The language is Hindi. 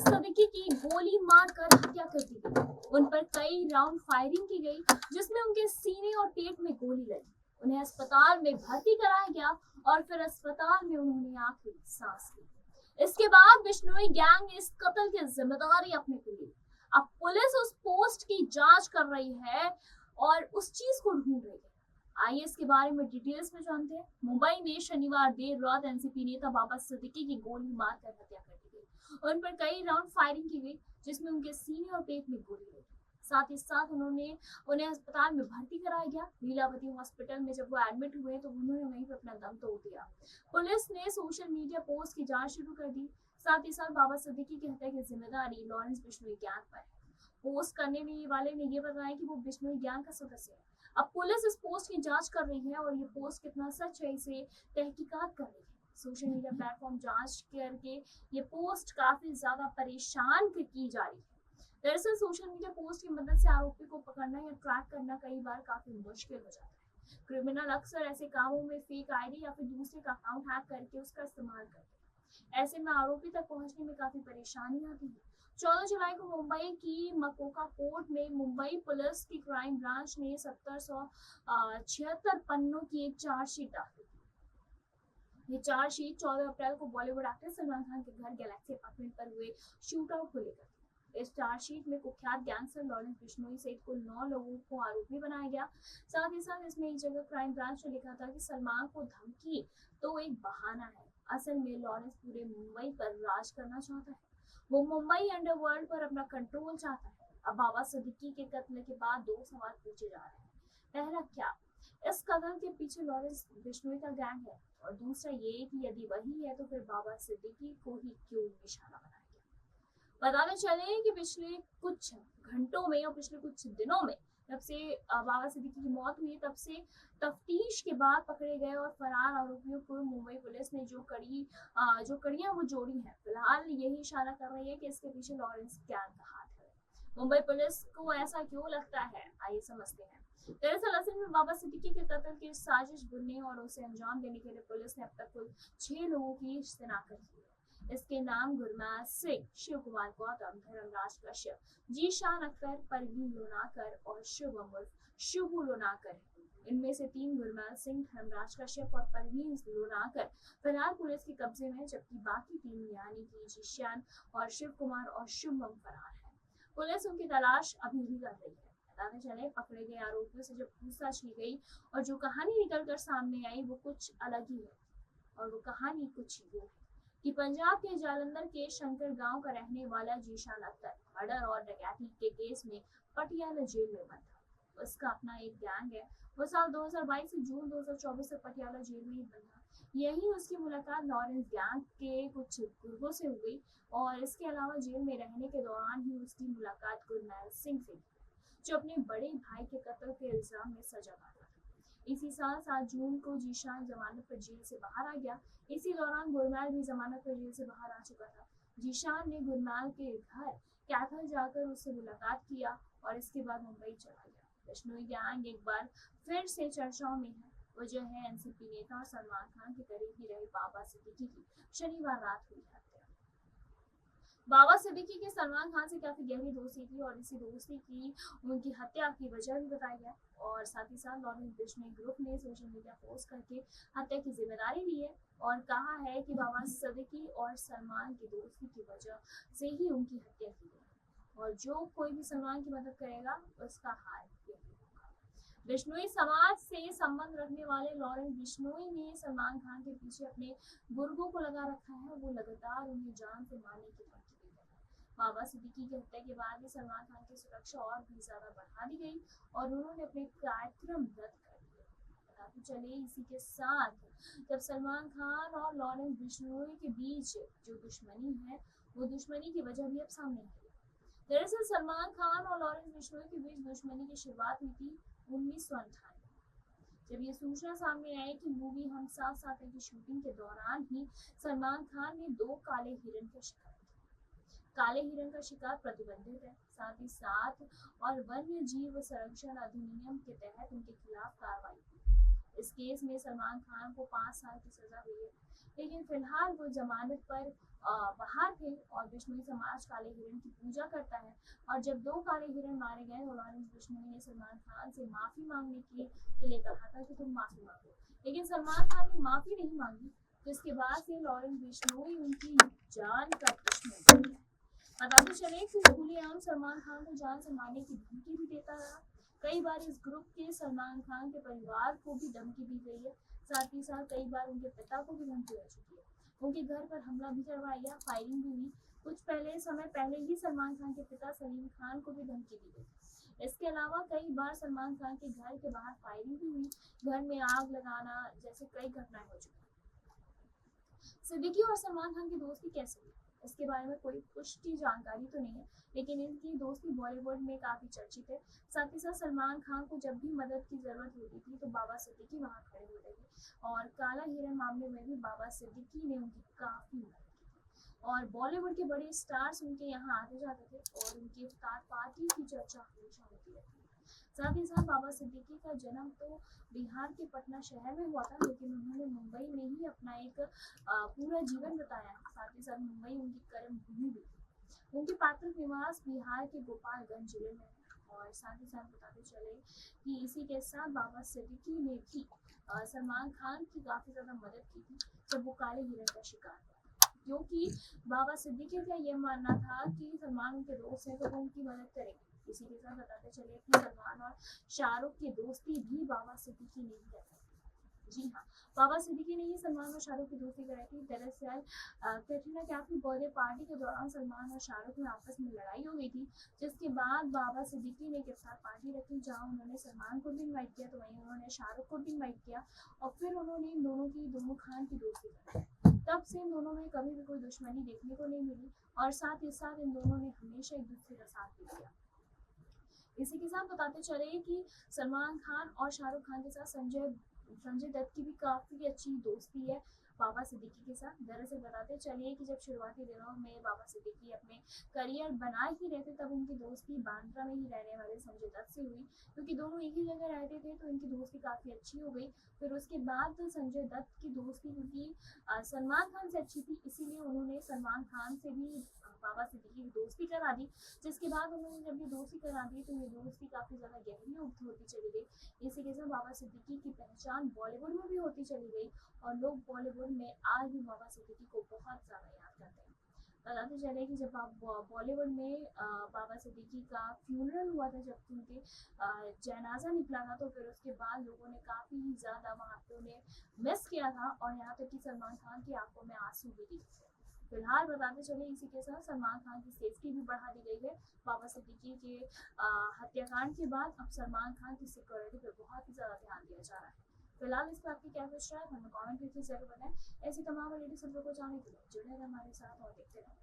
सिद्दीकी की गोली मारकर हत्या कर दी गई। उन पर कई राउंड फायरिंग की गई, जिसमें उनके सीने और पेट में गोली लगी। उन्हें अस्पताल में भर्ती कराया गया और फिर अस्पताल में उन्होंने आखिरी सांस ली। इसके बाद बिश्नोई गैंग ने इस कत्ल की जिम्मेदारी अपने पे ली। अब पुलिस उस पोस्ट की जांच कर रही है और उस चीज को ढूंढ रही है। आइए इसके बारे में डिटेल्स में जानते हैं। मुंबई में शनिवार देर रात एनसीपी नेता बाबा सिद्दीकी की गोली मारकर हत्या कर दी गई। उन पर कई राउंड फायरिंग की गई, जिसमें उनके सीने और पेट में गोली लगी। साथ ही साथ उन्हें अस्पताल में भर्ती कराया गया। लीलावती हॉस्पिटल में जब वो एडमिट हुए तो उन्होंने वहीं पर अपना दम तोड़ दिया। पुलिस ने सोशल मीडिया पोस्ट की जांच शुरू कर दी। साथ ही साथ बाबा सिद्दीकी की हत्या की जिम्मेदारी लॉरेंस बिश्नोई गैंग पर है। पोस्ट करने वाले ने ये बताया कि वो बिश्नोई गैंग का सदस्य है। अब पुलिस इस पोस्ट की जांच कर रही है और ये पोस्ट कितना सच है इसे तहकीकात कर रही है। सोशल मीडिया प्लेटफॉर्म जांच करके ये पोस्ट काफी ज्यादा परेशान की जा रही है। दरअसल सोशल मीडिया पोस्ट की मदद से आरोपी को पकड़ना या ट्रैक करना कई बार काफी मुश्किल हो जाता है। क्रिमिनल अक्सर ऐसे कामों में फेक आईडी या फिर दूसरे का अकाउंट हैक करके उसका इस्तेमाल करते हैं। ऐसे में आरोपी तक पहुंचने में काफी परेशानी आती है। 14 जुलाई को मुंबई की मकोका कोर्ट में मुंबई पुलिस की क्राइम ब्रांच ने 1776 पन्नों की एक चार्जशीट दाखिल की। ये चार्जशीट 14 अप्रैल को बॉलीवुड एक्टर सलमान खान के घर गैलेक्सी अपार्टमेंट पर हुए शूट आउट को लेकर। इस चार्जशीट में कुख्यात गैंगस्टर लॉरेंस बिश्नोई सहित कुल 9 लोगों को आरोपी बनाया गया। साथ ही साथ इसमें एक जगह क्राइम ब्रांच ने लिखा था कि सलमान को धमकी तो एक बहाना है, असल में लॉरेंस पूरे मुंबई पर राज करना चाहता है। वो मुंबई अंडरवर्ल्ड पर अपना कंट्रोल चाहता है। अब बाबा सिद्दीकी के कत्ल के बाद 2 सवाल पूछे जा रहे हैं। पहला, क्या इस कत्ल के पीछे लॉरेंस बिश्नोई का गैंग है? और दूसरा ये कि यदि वही है तो फिर बाबा सिद्दीकी को ही क्यों निशाना बनाया गया? बताते चले कि पिछले कुछ घंटों में और पिछले कुछ दिनों में जब से बाबा सिद्दीकी की मौत हुई तब से तफ्तीश के बाद पकड़े गए और फरार आरोपियों को मुंबई पुलिस ने जो कड़ियां वो जोड़ी हैं। फिलहाल यही इशारा कर रही है कि इसके पीछे लॉरेंस गैंग का हाथ है। मुंबई पुलिस को ऐसा क्यों लगता है, आइए समझते हैं। दरअसल असल में बाबा सिद्दीकी के कत्ल की साजिश बुनने और उसे अंजाम देने के लिए पुलिस ने अब तक कुल 6 लोगों की शिनाख्त की है। इसके नाम गुरमेल सिंह, शिव कुमार गौतम, धर्मराज कश्यप, जीशान अख्तर, परवीन लोनाकर और शुभम उर्फ शुभू लोनाकर है। इनमें से 3 गुरमेल सिंह, धर्मराज कश्यप और परवीन लोनाकर फिलहाल पुलिस के कब्जे में, जबकि बाकी 3 यानी कि जीशान और शिव कुमार और शुभम फरार है। पुलिस उनकी तलाश अभी भी कर रही है। बताते चले, पकड़े गए आरोपियों से जब पूछताछ की गई और जो कहानी निकल कर सामने आई वो कुछ अलग ही है। और वो कहानी कुछ यूं है कि पंजाब के जालंधर के शंकर गांव का रहने वाला जीशान अख्तर मर्डर और डकैती के केस में पटियाला जेल में बंद था। उसका अपना एक गैंग है। वो साल 2022 से जून 2024 तक पटियाला जेल में ही बंद था। यही उसकी मुलाकात लॉरेंस गैंग के कुछ गुर्गों से हुई और इसके अलावा जेल में रहने के दौरान ही उसकी मुलाकात गुरमेल सिंह से हुई, जो अपने बड़े भाई के कत्ल के इल्जाम में सजा काटा था। इसी साल 7 जून को जीशान जमानत पर जेल से बाहर आ गया। इसी दौरान गुरमेल भी जमानत पर जेल से बाहर आ चुका था। जीशान ने गुरमेल के घर कैथल जाकर उससे मुलाकात किया और इसके बाद मुंबई चला गया। बिश्नोई गैंग एक बार फिर से चर्चाओं में है। वजह है एनसीपी नेता और सलमान खान के करीब ही रहे बाबा सिद्दीकी की शनिवार रात हुई हत्या। बाबा सिद्दीकी के सलमान खान से काफी गहरी दोस्ती थी और इसी दोस्ती की उनकी हत्या की वजह भी बताई गया। और साथ ही साथ लॉरेंस बिश्नोई ग्रुप ने सोशल मीडिया पोस्ट करके हत्या की जिम्मेदारी ली है और कहा है कि बाबा सिद्दीकी और सलमान की दोस्ती की वजह से ही उनकी हत्या की गई और जो कोई भी सलमान की मदद करेगा उसका हाल यही होगा। बिश्नोई समाज से संबंध रखने वाले लॉरेंस बिश्नोई ने सलमान खान के पीछे अपने गुर्गों को लगा रखा है। वो लगातार उन्हें जान से मारने की धमकी दे रहे हैं। बाबा सिद्दीकी की हत्या के बाद ही सलमान खान की सुरक्षा और भी ज्यादा बढ़ा दी गई और उन्होंने अपने कार्यक्रम रद्द कर दिए। बताते चले, इसी के साथ जब सलमान खान और लॉरेंस बिश्नोई के बीच जो दुश्मनी है वो दुश्मनी की वजह भी अब सामने आई है। दरअसल सलमान खान और लॉरेंस बिश्नोई के बीच दुश्मनी की शुरुआत हुई थी 1998, जब ये सूचना सामने आई कि मूवी हम साथ साथ हैं की शूटिंग के दौरान ही सलमान खान ने 2 काले हिरन का शिकार किया। काले हिरन का शिकार प्रतिबंधित है, साथ ही साथ और वन्य जीव संरक्षण अधिनियम के तहत उनके खिलाफ कार्रवाई हुई। इस केस में सलमान खान को 5 साल की सजा हुई है। लेकिन फिलहाल वो जमानत पर बाहर थे और बिश्नोई समाज काले हिरण की पूजा करता है। और जब 2 काले हिरण मारे गए तो लॉरेंस बिश्नोई ने सलमान खान से माफी मांगने के लिए कहा था कि तुम माफी मांगो, लेकिन सलमान खान ने माफी नहीं मांगी, जिसके बाद से लॉरेंस बिश्नोई उनकी जान का दुश्मन बन गया। बताते चले कि खुलेआम सलमान खान को जान से मारने की धमकी भी देता रहा। कई बार इस ग्रुप के सलमान खान के परिवार को भी धमकी दी गई है। साथ ही साथ कई बार उनके पिता को भी धमकी मिल चुकी है। उनके घर पर हमला भी करवाया गया, फायरिंग भी हुई। कुछ समय पहले ही सलमान खान के पिता सलीम खान को भी धमकी दी गई। इसके अलावा कई बार सलमान खान के घर के बाहर फायरिंग भी हुई, घर में आग लगाना जैसे कई घटनाएं हो चुकी। सिद्दीकी और सलमान खान की दोस्ती कैसे हुई, इसके बारे में कोई पुष्टि जानकारी तो नहीं है, लेकिन इनकी दोस्ती बॉलीवुड में काफी चर्चित है। साथ ही साथ सलमान खान को जब भी मदद की जरूरत होती थी तो बाबा सिद्दीकी वहां खड़े होते थे और काला हिरण मामले में भी बाबा सिद्दीकी ने उनकी काफी मदद की थी। और बॉलीवुड के बड़े स्टार्स उनके यहाँ आते जाते थे और उनकी इफ्तार पार्टी की चर्चा हमेशा होती रहती है। साथ ही साथ बाबा सिद्दीकी का जन्म तो बिहार के पटना शहर में हुआ था, लेकिन उन्होंने मुंबई में ही अपना एक पूरा जीवन बिताया। साथ ही साथ मुंबई उनकी कर्म भूमि भी थी। उनके पैतृक निवास बिहार के गोपालगंज जिले में है। और साथ ही साथ बताते चले कि इसी के साथ बाबा सिद्दीकी ने भी सलमान खान की काफी ज्यादा मदद की थी जब वो काले हिरण का शिकार हुआ, क्योंकि बाबा सिद्दीकी का यह मानना था कि सलमान उनके दोस्त हैं तो वो उनकी मदद करेंगे। इसी के साथ बताते चले कि सलमान और शाहरुख की दोस्ती भी बाबा सिद्दीकी ने ही कराई। जी हाँ, बाबा सिद्दीकी ने ही सलमान और शाहरुख की दोस्ती कराई थी। दरअसल कैटरीना कैफ की बर्थडे पार्टी के दौरान सलमान और शाहरुख में आपस में लड़ाई हो गई थी, जिसके बाद बाबा सिद्दीकी ने एक इफ्तार पार्टी रखी जहाँ उन्होंने सलमान को भी इनवाइट किया, तो वहीं उन्होंने शाहरुख को भी इनवाइट किया और फिर उन्होंने इन दोनों खान की दोस्ती कराई। तब से इन दोनों में कभी भी कोई दुश्मनी देखने को नहीं मिली और साथ ही साथ इन दोनों ने हमेशा एक दूसरे का साथ भी दिया। इसी के साथ बताते चले कि सलमान खान और शाहरुख खान के साथ संजय दत्त की भी काफी अच्छी दोस्ती है बाबा सिद्दीकी के साथ। दरअसल बताते चलिए कि जब शुरुआती दिनों में बाबा सिद्दीकी अपने करियर बना ही रहे थे तब उनकी दोस्ती बांद्रा में ही रहने वाले संजय दत्त से हुई, क्योंकि दोनों एक ही जगह रहते थे तो इनकी दोस्ती काफी अच्छी हो गई। फिर उसके बाद संजय दत्त की दोस्ती क्योंकि सलमान खान से अच्छी थी, इसीलिए उन्होंने सलमान खान से भी बाबा सिद्दीकी की दोस्ती करा दी। जिसके बाद उन्होंने जब ये दोस्ती करा दी तो ये दोस्ती काफी ज्यादा गहरी होती चली गई। इसी के साथ बाबा सिद्दीकी की पहचान बॉलीवुड में भी होती चली गई और लोग बॉलीवुड में आज भी बाबा सिद्दीकी को बहुत ज्यादा याद करते हैं। बताते चले कि जब आप बॉलीवुड में बाबा सिद्दीकी का फ्यूनरल हुआ था, जब उनके जनाजा निकला था, तो फिर उसके बाद लोगों ने काफी ज्यादा वहाँ पे उन्हें मिस किया था और यहाँ तक कि सलमान खान की आंखों में आंसू भी दिखे। फिलहाल बताते चले इसी के साथ सलमान खान की सेफ्टी भी बढ़ा दी गई है। बाबा सिद्दीकी के हत्याकांड के बाद अब सलमान खान की सिक्योरिटी पर बहुत ही ज्यादा ध्यान दिया जा रहा है। फिलहाल इस पर आपकी क्या विचार है हमें कमेंट करके जरूर बताएं। ऐसी तमाम लेटेस्ट खबरों को जानने के लिए जुड़े रहें हमारे साथ और देखते रहें।